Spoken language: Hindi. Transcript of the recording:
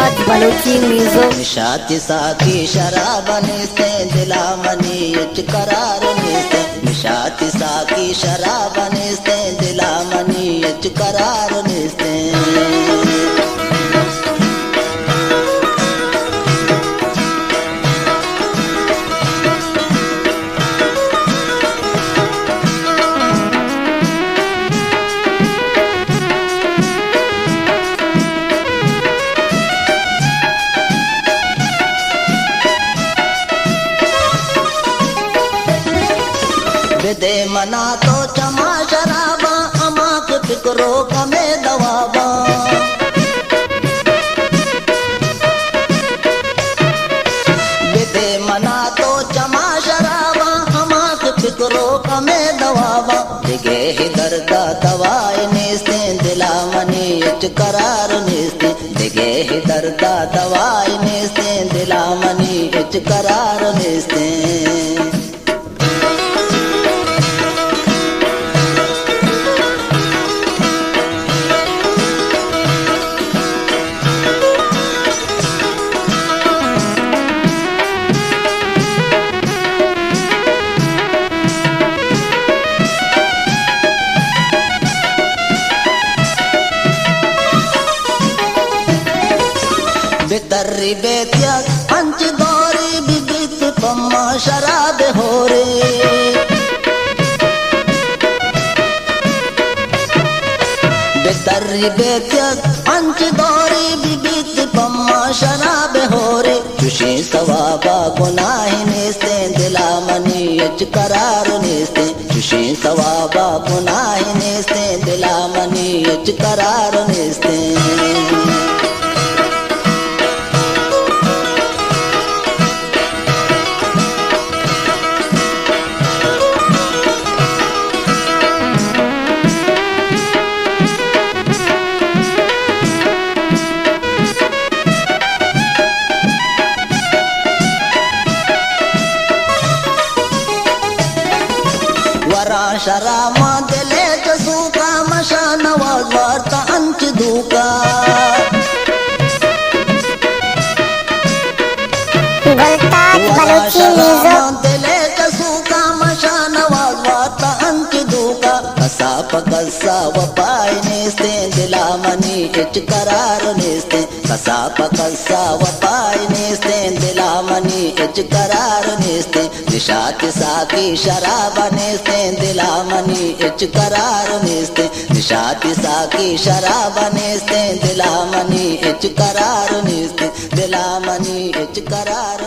ताज बलूची म्यूजिक। निशाती साकी शराब निस्ते दिला मनी इच करार निस्ते। निशाती साकी शराब निस्ते दिला मनी इच करार निस्ते। दे मना तो चमा शराबा अमाक फिक्रो कमे दवाबा। दे मना तो चमा शराबा अमाक फिक्रो कमे दवाबा। दिगे ही दर्दा दवाई निस्ते दिला मनी इच करार निस्ते। दिगे ही दर्दा दवाई निस्ते दिला मनी इच करार निस्ते। बितर्री बेतिया पंच दौरी बिबित पम्मा शराब हो रे। बितर्री बेतिया पंच दौरी बिबित पम्मा शराब हो रे। चुशी सवाबा गुनाह निस्ते दिला मनी इच करार निस्ते। चुशी सवाबा गुनाह निस्ते दिला मनी इच करार निस्ते। शरामा दिले जसूका मशा नवाज वार्ता अंच दूका। ताज बलूची म्यूजिक। दिले जसूका मशा नवाज वार्ता अंच दूका। कसा पकसा वपाई निस्ते दिला मनी इच करार निस्ते। कसा पकसा वपाई निस्ते दिला मनी इच करार निस्ते। निशाती साकी शराब निस्ते दिला मनी इच करार निस्ते। निशाती साकी शराब निस्ते दिला मनी इच करार निस्ते। दिला मनी इच करार